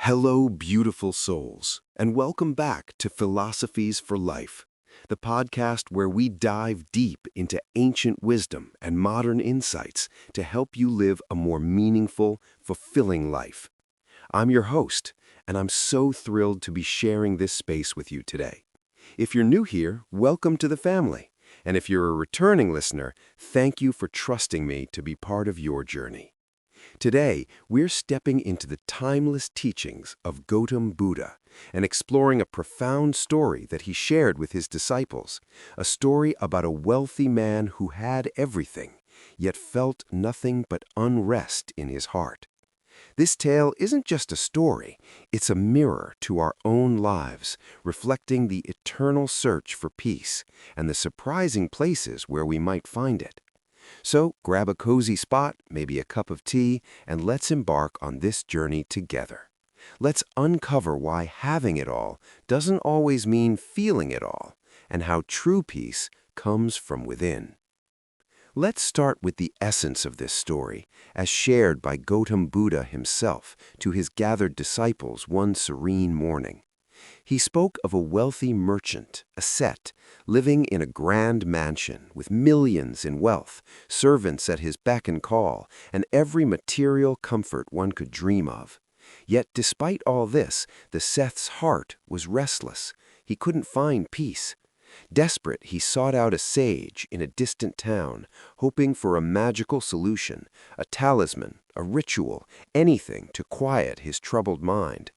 Hello, beautiful souls, and welcome back to Philosophies for Life, the podcast where we dive deep into ancient wisdom and modern insights to help you live a more meaningful, fulfilling life. I'm your host, and I'm so thrilled to be sharing this space with you today. If you're new here, welcome to the family. And if you're a returning listener, thank you for trusting me to be part of your journey. Today, we're stepping into the timeless teachings of Gautam Buddha and exploring a profound story that he shared with his disciples, a story about a wealthy man who had everything, yet felt nothing but unrest in his heart. This tale isn't just a story, it's a mirror to our own lives, reflecting the eternal search for peace and the surprising places where we might find it. So grab a cozy spot, maybe a cup of tea, and let's embark on this journey together. Let's uncover why having it all doesn't always mean feeling it all, and how true peace comes from within. Let's start with the essence of this story, as shared by Gautam Buddha himself to his gathered disciples one serene morning. He spoke of a wealthy merchant, ascet, living in a grand mansion with millions in wealth, servants at his beck and call, and every material comfort one could dream of. Yet despite all this, the Seth's heart was restless. He couldn't find peace. Desperate, he sought out a sage in a distant town, hoping for a magical solution, a talisman, a ritual, anything to quiet his troubled mind.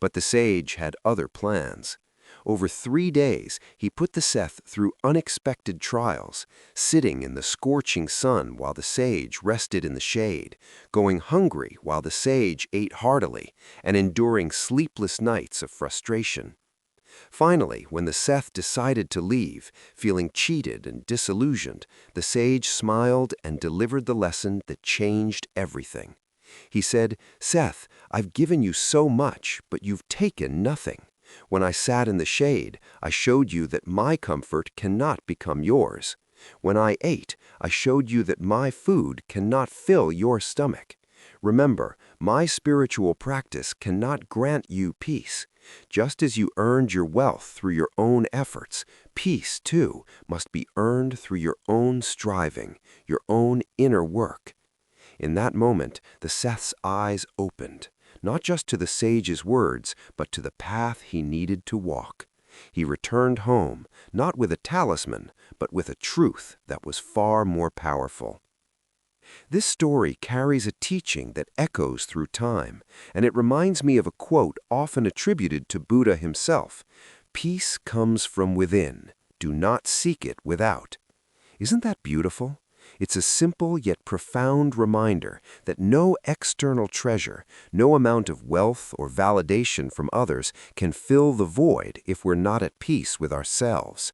But the sage had other plans. Over 3 days, he put the Seth through unexpected trials, sitting in the scorching sun while the sage rested in the shade, going hungry while the sage ate heartily, and enduring sleepless nights of frustration. Finally, when the Seth decided to leave, feeling cheated and disillusioned, the sage smiled and delivered the lesson that changed everything. He said, "Seth, I've given you so much, but you've taken nothing. When I sat in the shade, I showed you that my comfort cannot become yours. When I ate, I showed you that my food cannot fill your stomach. Remember, my spiritual practice cannot grant you peace. Just as you earned your wealth through your own efforts, peace, too, must be earned through your own striving, your own inner work." In that moment, the Seth's eyes opened, not just to the sage's words, but to the path he needed to walk. He returned home, not with a talisman, but with a truth that was far more powerful. This story carries a teaching that echoes through time, and it reminds me of a quote often attributed to Buddha himself: "Peace comes from within. Do not seek it without." Isn't that beautiful? It's a simple yet profound reminder that no external treasure, no amount of wealth or validation from others can fill the void if we're not at peace with ourselves.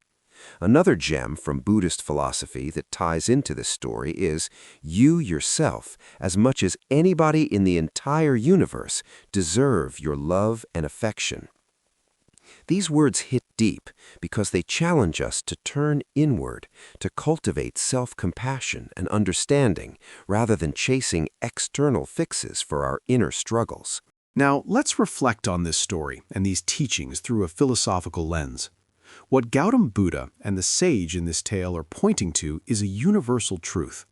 Another gem from Buddhist philosophy that ties into this story is, you yourself, as much as anybody in the entire universe, deserve your love and affection. These words hit deep because they challenge us to turn inward, to cultivate self-compassion and understanding rather than chasing external fixes for our inner struggles. Now, let's reflect on this story and these teachings through a philosophical lens. What Gautam Buddha and the sage in this tale are pointing to is a universal truth.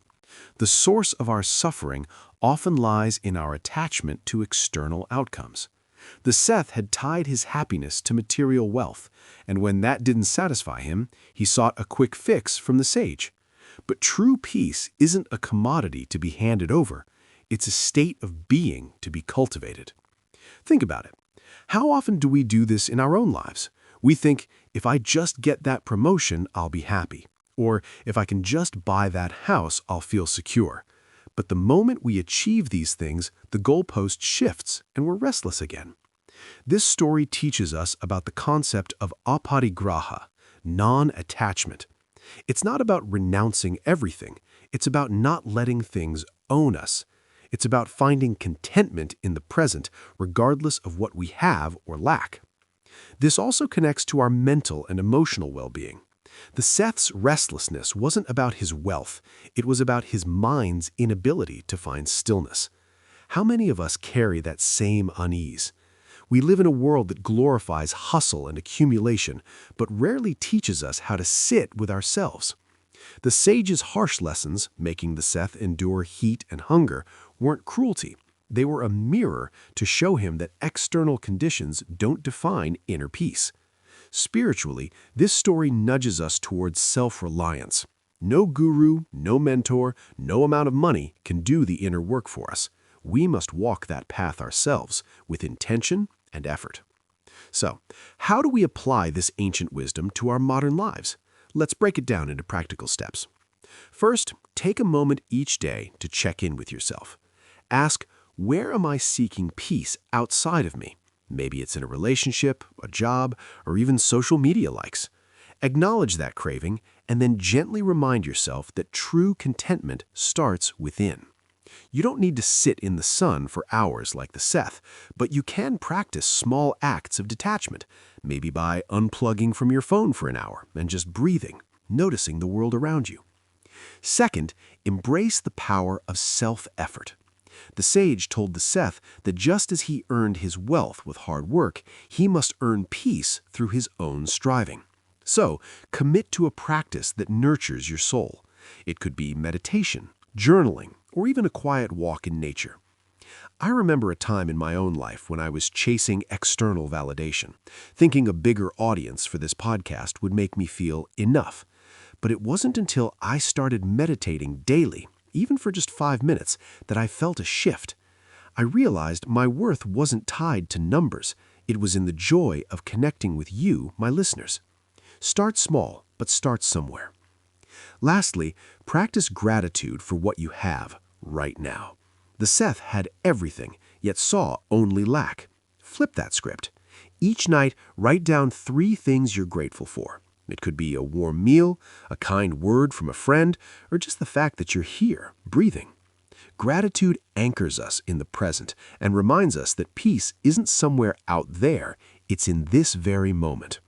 The source of our suffering often lies in our attachment to external outcomes. The Seth had tied his happiness to material wealth, and when that didn't satisfy him, he sought a quick fix from the sage. But true peace isn't a commodity to be handed over. It's a state of being to be cultivated. Think about it. How often do we do this in our own lives? We think, if I just get that promotion, I'll be happy. Or if I can just buy that house, I'll feel secure. But the moment we achieve these things, the goalpost shifts and we're restless again. This story teaches us about the concept of aparigraha, non-attachment. It's not about renouncing everything. It's about not letting things own us. It's about finding contentment in the present, regardless of what we have or lack. This also connects to our mental and emotional well-being. The Seth's restlessness wasn't about his wealth, it was about his mind's inability to find stillness. How many of us carry that same unease? We live in a world that glorifies hustle and accumulation, but rarely teaches us how to sit with ourselves. The sage's harsh lessons, making the Seth endure heat and hunger, weren't cruelty. They were a mirror to show him that external conditions don't define inner peace. Spiritually, this story nudges us towards self-reliance. No guru, no mentor, no amount of money can do the inner work for us. We must walk that path ourselves with intention and effort. So, how do we apply this ancient wisdom to our modern lives? Let's break it down into practical steps. First, take a moment each day to check in with yourself. Ask, where am I seeking peace outside of me? Maybe it's in a relationship, a job, or even social media likes. Acknowledge that craving and then gently remind yourself that true contentment starts within. You don't need to sit in the sun for hours like the Seth, but you can practice small acts of detachment, maybe by unplugging from your phone for an hour and just breathing, noticing the world around you. Second, embrace the power of self-effort. The sage told the Seth that just as he earned his wealth with hard work, he must earn peace through his own striving. So, commit to a practice that nurtures your soul. It could be meditation, journaling, or even a quiet walk in nature. I remember a time in my own life when I was chasing external validation, thinking a bigger audience for this podcast would make me feel enough. But it wasn't until I started meditating daily, even for just 5 minutes, that I felt a shift. I realized my worth wasn't tied to numbers. It was in the joy of connecting with you, my listeners. Start small, but start somewhere. Lastly, practice gratitude for what you have right now. The Seth had everything, yet saw only lack. Flip that script. Each night, write down 3 things you're grateful for. It could be a warm meal, a kind word from a friend, or just the fact that you're here, breathing. Gratitude anchors us in the present and reminds us that peace isn't somewhere out there, it's in this very moment.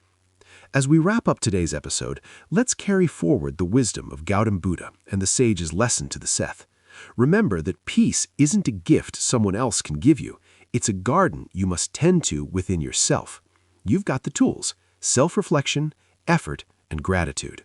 As we wrap up today's episode, let's carry forward the wisdom of Gautam Buddha and the sage's lesson to the Seth. Remember that peace isn't a gift someone else can give you. It's a garden you must tend to within yourself. You've got the tools: self-reflection, effort, and gratitude.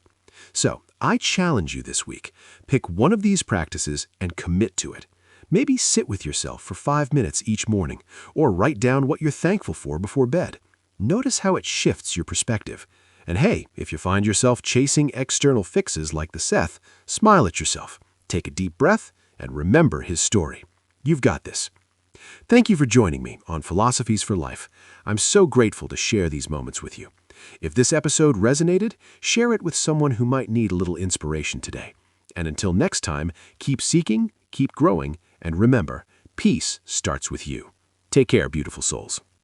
So, I challenge you this week. Pick one of these practices and commit to it. Maybe sit with yourself for 5 minutes each morning, or write down what you're thankful for before bed. Notice how it shifts your perspective. And hey, if you find yourself chasing external fixes like the Seth, smile at yourself, take a deep breath, and remember his story. You've got this. Thank you for joining me on Philosophies for Life. I'm so grateful to share these moments with you. If this episode resonated, share it with someone who might need a little inspiration today. And until next time, keep seeking, keep growing, and remember, peace starts with you. Take care, beautiful souls.